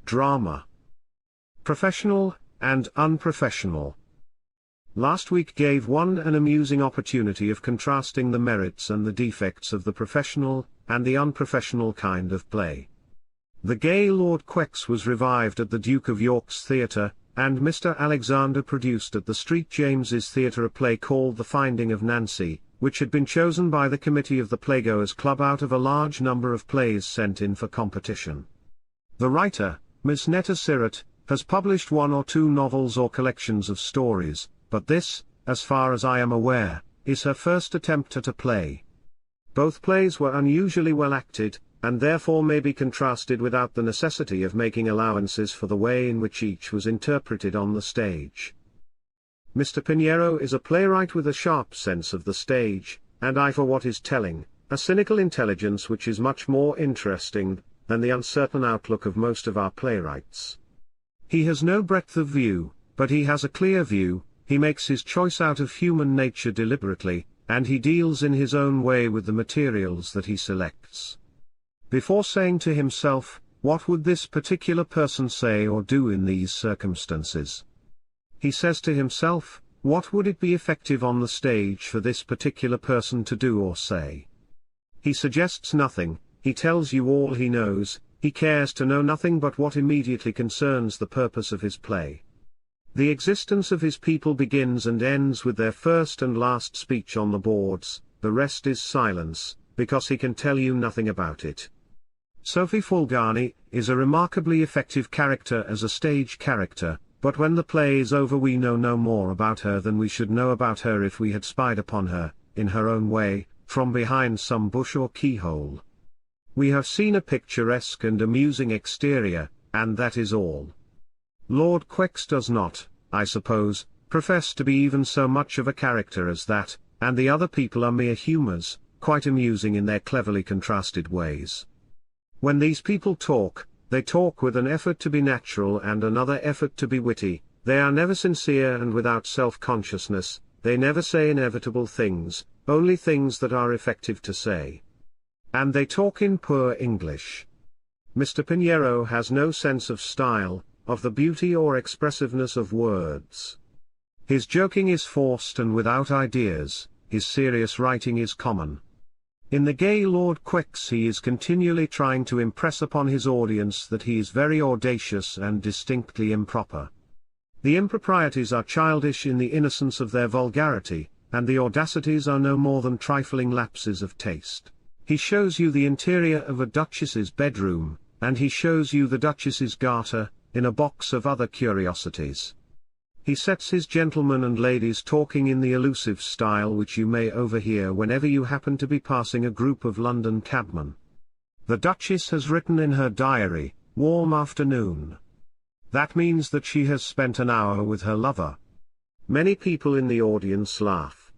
Drama. Professional and unprofessional. Last week gave one an amusing opportunity of contrasting the merits and the defects of the professional and the unprofessional kind of play. The gay Lord Quex was revived at the Duke of York's Theatre, and Mr. Alexander produced at the St. James's Theatre a play called The Finding of Nancy, which had been chosen by the committee of the Playgoers Club out of a large number of plays sent in for competition. The writer, Miss Netta Sirrett, has published one or two novels or collections of stories, but this, as far as I am aware, is her first attempt at a play. Both plays were unusually well acted, and therefore may be contrasted without the necessity of making allowances for the way in which each was interpreted on the stage. Mr. Pinheiro is a playwright with a sharp sense of the stage, and eye for what is telling, a cynical intelligence which is much more interesting than the uncertain outlook of most of our playwrights. He has no breadth of view, but he has a clear view. He makes his choice out of human nature deliberately, and he deals in his own way with the materials that he selects. Before saying to himself, "What would this particular person say or do in these circumstances?" he says to himself, "What would it be effective on the stage for this particular person to do or say?" He suggests nothing, he tells you all he knows, he cares to know nothing but what immediately concerns the purpose of his play. The existence of his people begins and ends with their first and last speech on the boards, the rest is silence, because he can tell you nothing about it. Sophie Fulgarni is a remarkably effective character as a stage character, but when the play is over we know no more about her than we should know about her if we had spied upon her, in her own way, from behind some bush or keyhole. We have seen a picturesque and amusing exterior, and that is all. Lord Quex does not, I suppose, profess to be even so much of a character as that, and the other people are mere humours, quite amusing in their cleverly contrasted ways. When these people talk, they talk with an effort to be natural and another effort to be witty, they are never sincere and without self-consciousness, they never say inevitable things, only things that are effective to say. And they talk in poor English. Mr. Pinheiro has no sense of style, of the beauty or expressiveness of words. His joking is forced and without ideas, his serious writing is common. In the gay Lord Quex he is continually trying to impress upon his audience that he is very audacious and distinctly improper. The improprieties are childish in the innocence of their vulgarity, and the audacities are no more than trifling lapses of taste. He shows you the interior of a duchess's bedroom, and he shows you the duchess's garter, in a box of other curiosities. He sets his gentlemen and ladies talking in the elusive style which you may overhear whenever you happen to be passing a group of London cabmen. The Duchess has written in her diary, "Warm afternoon." That means that she has spent an hour with her lover. Many people in the audience laugh.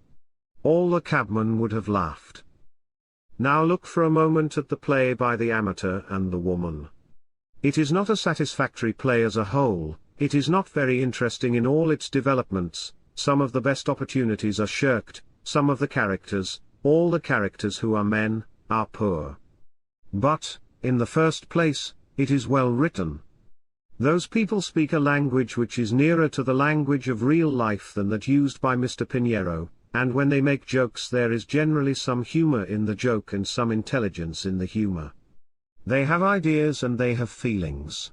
All the cabmen would have laughed. Now look for a moment at the play by the amateur and the woman. It is not a satisfactory play as a whole, it is not very interesting in all its developments, some of the best opportunities are shirked, some of the characters, all the characters who are men, are poor. But, in the first place, it is well written. Those people speak a language which is nearer to the language of real life than that used by Mr. Pinheiro, and when they make jokes there is generally some humor in the joke and some intelligence in the humor. They have ideas and they have feelings.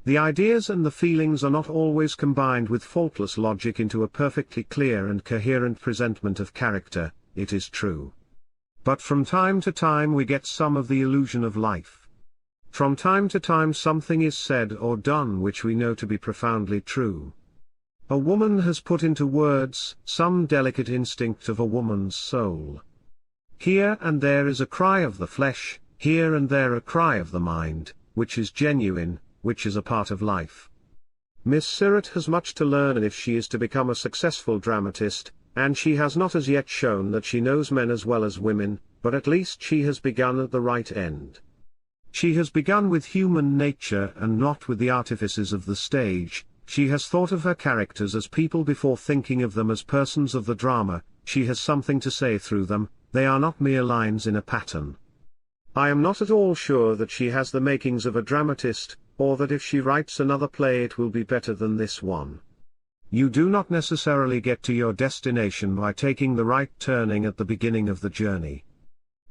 The ideas and the feelings are not always combined with faultless logic into a perfectly clear and coherent presentment of character, it is true. But from time to time we get some of the illusion of life. From time to time something is said or done which we know to be profoundly true. A woman has put into words some delicate instinct of a woman's soul. Here and there is a cry of the flesh, here and there a cry of the mind, which is genuine, which is a part of life. Miss Sirrett has much to learn if she is to become a successful dramatist, and she has not as yet shown that she knows men as well as women, but at least she has begun at the right end. She has begun with human nature and not with the artifices of the stage. She has thought of her characters as people before thinking of them as persons of the drama. She has something to say through them, they are not mere lines in a pattern. I am not at all sure that she has the makings of a dramatist, or that if she writes another play it will be better than this one. You do not necessarily get to your destination by taking the right turning at the beginning of the journey.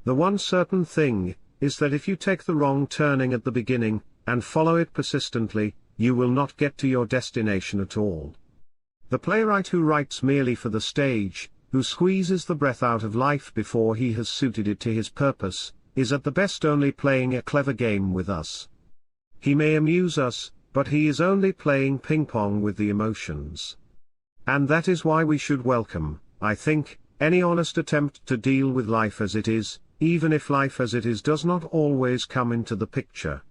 The one certain thing is that if you take the wrong turning at the beginning, and follow it persistently, you will not get to your destination at all. The playwright who writes merely for the stage, who squeezes the breath out of life before he has suited it to his purpose, is at the best only playing a clever game with us. He may amuse us, but he is only playing ping-pong with the emotions. And that is why we should welcome, I think, any honest attempt to deal with life as it is, even if life as it is does not always come into the picture.